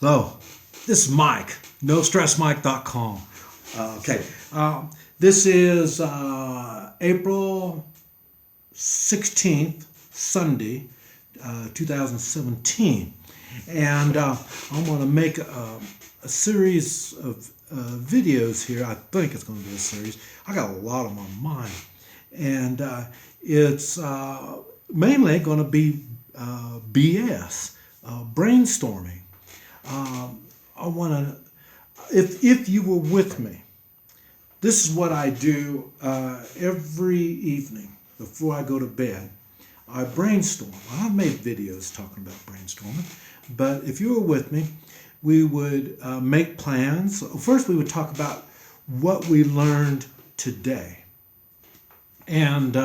Hello, this is Mike, NoStressMike.com. Okay, this is April 16th, Sunday, 2017. And I'm going to make a series of videos here. I think it's going to be a series. I got a lot on my mind. And it's mainly going to be BS, brainstorming. I want to, if you were with me, this is what I do every evening before I go to bed. I brainstorm. I've made videos talking about brainstorming, but if you were with me, we would make plans. First, we would talk about what we learned today and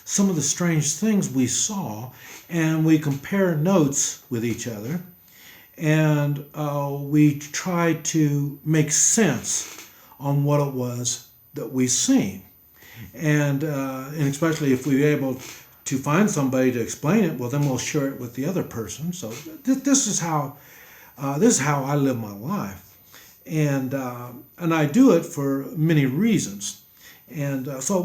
some of the strange things we saw, and we compare notes with each other. And we try to make sense on what it was that we seen, and especially if we're able to find somebody to explain it, well, then we'll share it with the other person. So this is how I live my life, and I do it for many reasons. And so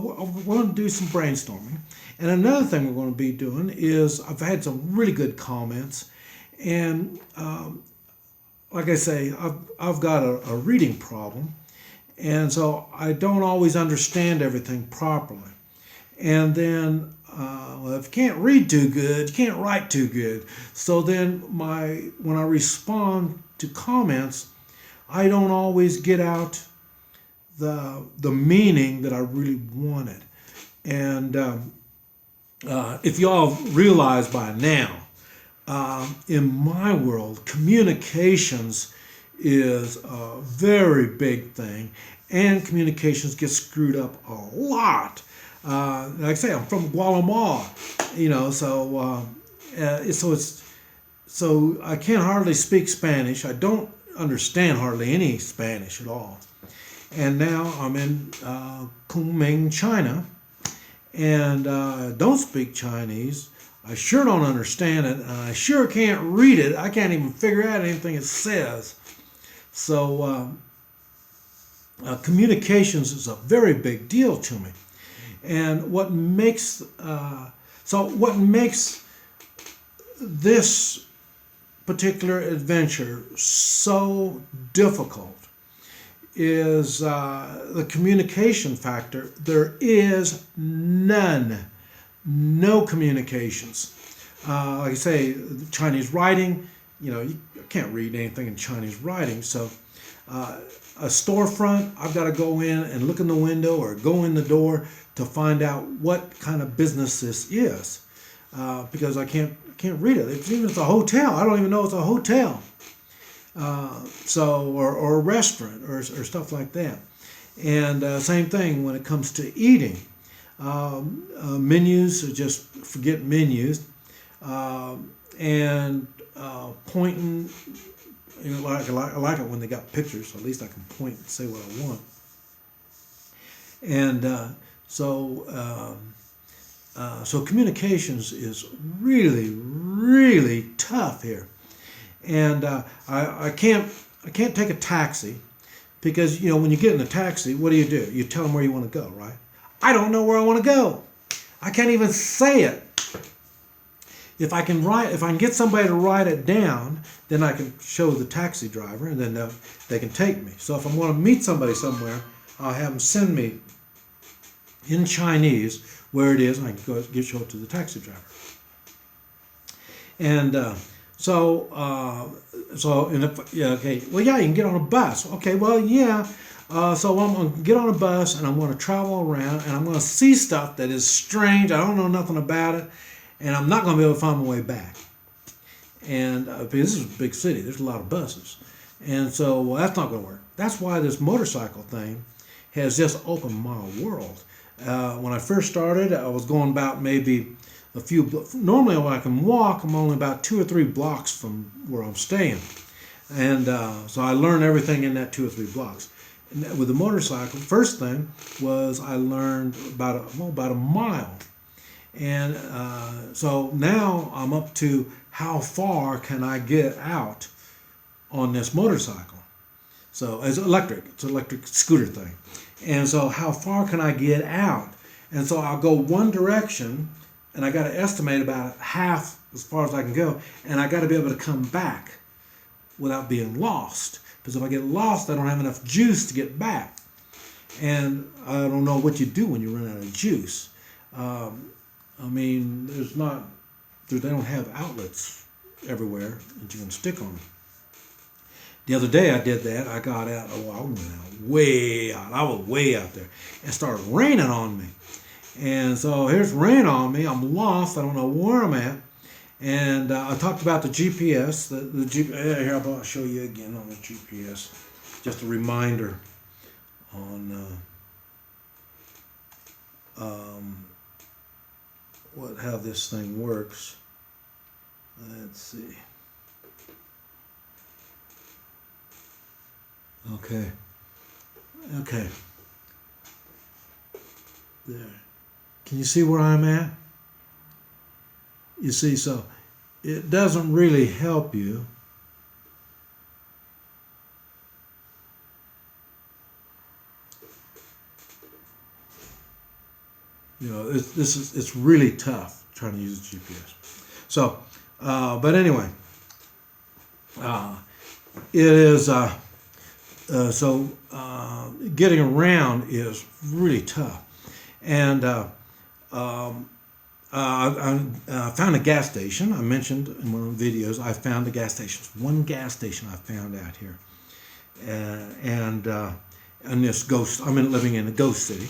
we're going to do some brainstorming. And another thing we're going to be doing is I've had some really good comments. And like I say, I've got a reading problem, and so I don't always understand everything properly. And then, well, if you can't read too good, you can't write too good. So then when I respond to comments, I don't always get out the meaning that I really wanted. And if y'all realize by now, in my world, communications is a very big thing, and communications get screwed up a lot. Like I say, I'm from Guatemala, so I can't hardly speak Spanish. I don't understand hardly any Spanish at all. And now I'm in Kunming, China, and don't speak Chinese. I sure don't understand it, and I sure can't read it. I can't even figure out anything it says. So communications is a very big deal to me. And what makes this particular adventure so difficult is the communication factor. There is no communications. Like I say, Chinese writing, you can't read anything in Chinese writing. So a storefront, I've got to go in and look in the window or go in the door to find out what kind of business this is, because I can't read it. Even if it's a hotel, I don't even know it's a hotel. Or a restaurant or stuff like that. And same thing when it comes to eating. Menus, just forget menus, and pointing. I like it when they got pictures, so at least I can point and say what I want. And so communications is really tough here, and I can't take a taxi because when you get in a taxi, what do? You tell them where you want to go, right? I don't know where I want to go. I can't even say it. If I can get somebody to write it down, then I can show the taxi driver, and then they can take me. So if I want to meet somebody somewhere, I'll have them send me in Chinese where it is, and I can go show it to the taxi driver. And you can get on a bus. Okay, well, yeah. So I'm going to get on a bus, and I'm going to travel around, and I'm going to see stuff that is strange. I don't know nothing about it, and I'm not going to be able to find my way back. And because this is a big city, there's a lot of buses. And so that's not going to work. That's why this motorcycle thing has just opened my world. When I first started, I was going about maybe normally when I can walk, I'm only about 2 or 3 blocks from where I'm staying. And so I learned everything in that 2 or 3 blocks. And with the motorcycle, first thing was I learned about a mile. And so now I'm up to how far can I get out on this motorcycle. So it's electric. It's an electric scooter thing. And so how far can I get out? And so I'll go one direction, and I got to estimate about half as far as I can go, and I got to be able to come back without being lost. Because if I get lost, I don't have enough juice to get back. And I don't know what you do when you run out of juice. I mean, they don't have outlets everywhere that you can stick on. The other day I did that. I got out. Oh, I went out way out. I was way out there. It started raining on me. And so here's rain on me. I'm lost. I don't know where I'm at. And I talked about the GPS. Here, I'll show you again on the GPS. Just a reminder on how this thing works. Let's see. Okay. There. Can you see where I'm at? You see, so it doesn't really help you. You know, it's really tough trying to use the GPS. So, but anyway, it is. Getting around is really tough, and I found a gas station. I mentioned in one of the videos I found the gas station. One gas station I found out here, and this ghost. I'm living in a ghost city,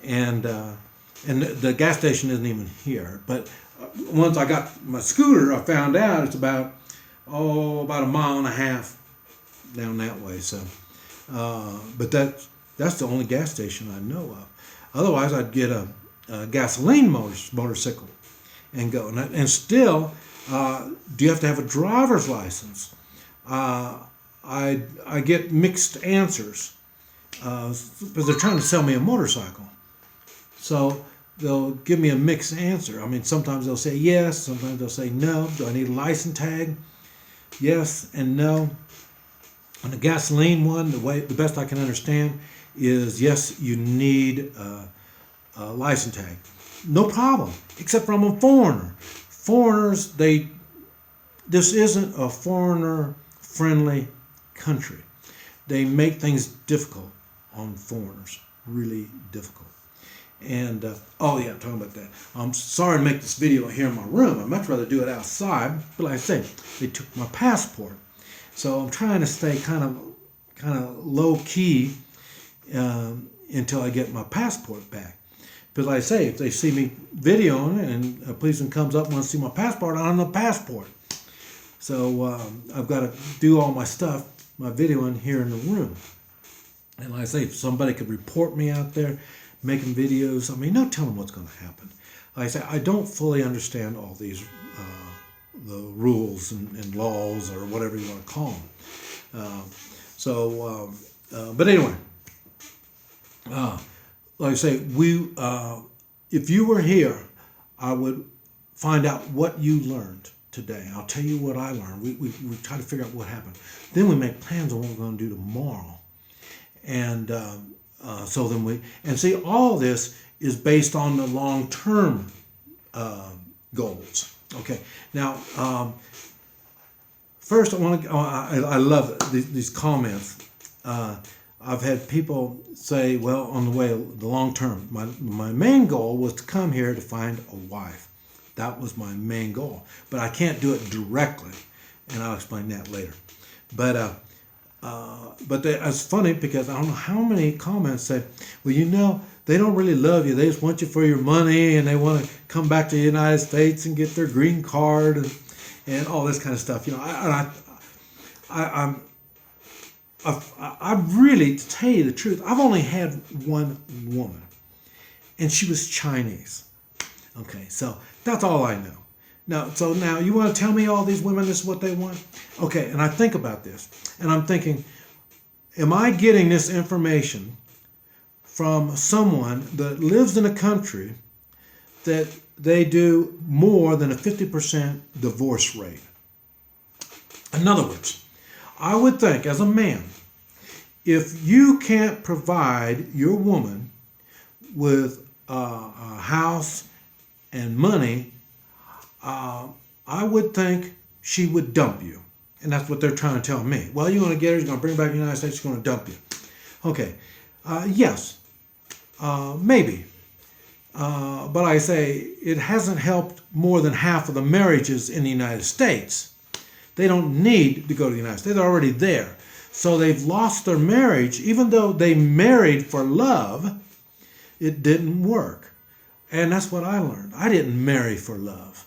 and the gas station isn't even here. But once I got my scooter, I found out it's about a mile and a half down that way. So, but that's the only gas station I know of. Otherwise, I'd get a gasoline motorcycle and go. And still, do you have to have a driver's license? I get mixed answers because they're trying to sell me a motorcycle. So they'll give me a mixed answer. I mean, sometimes they'll say yes, sometimes they'll say no. Do I need a license tag? Yes and no. On the gasoline one, the best I can understand is yes, you need a license tag. No problem, except for I'm a foreigner. Foreigners, this isn't a foreigner-friendly country. They make things difficult on foreigners, really difficult. And, I'm talking about that. I'm sorry to make this video here in my room. I'd much rather do it outside, but like I say, they took my passport. So I'm trying to stay kind of low-key until I get my passport back. But like I say, if they see me videoing and a policeman comes up and wants to see my passport, I don't have a passport. So I've got to do all my stuff, my videoing here in the room. And like I say, if somebody could report me out there making videos, I mean, no telling what's going to happen. Like I say, I don't fully understand all these the rules and laws or whatever you want to call them. But anyway, like I say, if you were here, I would find out what you learned today. I'll tell you what I learned. We try to figure out what happened. Then we make plans on what we're going to do tomorrow. And see, all this is based on the long-term goals. Okay. Now, first, I love these comments. I've had people say, well, on the long term, my main goal was to come here to find a wife. That was my main goal. But I can't do it directly, and I'll explain that later. But it's funny because I don't know how many comments say, well, they don't really love you. They just want you for your money, and they want to come back to the United States and get their green card and all this kind of stuff. I really, to tell you the truth, I've only had one woman, and she was Chinese. Okay, so that's all I know. Now you want to tell me all these women this is what they want? Okay, and I think about this, and I'm thinking, am I getting this information from someone that lives in a country that they do more than a 50% divorce rate? In other words, I would think, as a man, if you can't provide your woman with a house and money, I would think she would dump you. And that's what they're trying to tell me. Well, you're going to get her, you're going to bring her back to the United States, she's going to dump you. Okay, yes, maybe. But I say it hasn't helped more than half of the marriages in the United States. They don't need to go to the United States. They're already there. So they've lost their marriage. Even though they married for love, it didn't work. And that's what I learned. I didn't marry for love.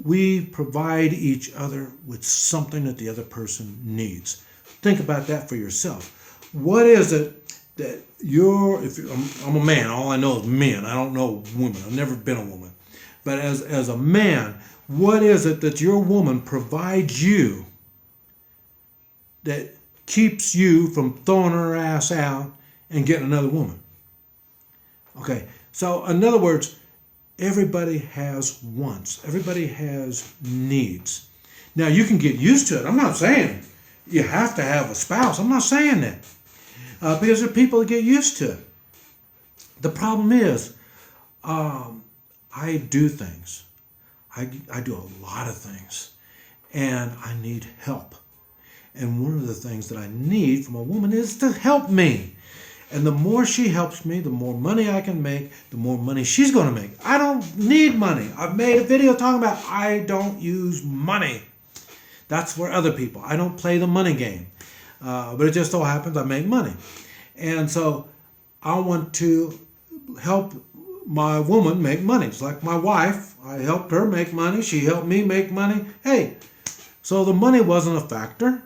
We provide each other with something that the other person needs. Think about that for yourself. What is it that I'm a man, all I know is men. I don't know women. I've never been a woman. But as a man, what is it that your woman provides you that keeps you from throwing her ass out and getting another woman? Okay, so in other words, everybody has wants. Everybody has needs. Now, you can get used to it. I'm not saying you have to have a spouse. I'm not saying that. Because there are people that get used to it. The problem is, I do things. I do a lot of things. And I need help. And one of the things that I need from a woman is to help me. And the more she helps me, the more money I can make, the more money she's going to make. I don't need money. I've made a video talking about I don't use money. That's for other people. I don't play the money game. But it just so happens I make money. And so I want to help my woman make money. It's like my wife. I helped her make money. She helped me make money. Hey, so the money wasn't a factor.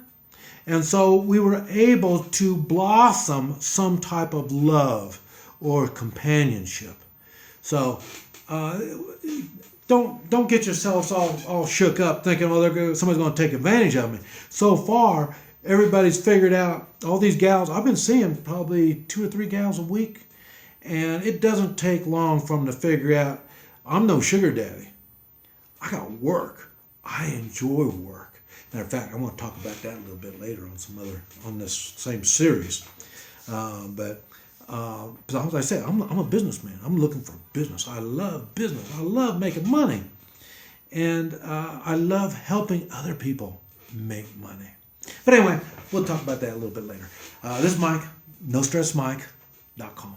And so we were able to blossom some type of love or companionship. So don't get yourselves all shook up thinking, well, somebody's going to take advantage of me. So far, everybody's figured out, all these gals, I've been seeing probably 2 or 3 gals a week. And it doesn't take long for them to figure out, I'm no sugar daddy. I got work. I enjoy work. Matter of fact, I want to talk about that a little bit later on this same series. But as I said, I'm a businessman. I'm looking for business. I love business. I love making money. And I love helping other people make money. But anyway, we'll talk about that a little bit later. This is Mike, NoStressMike.com.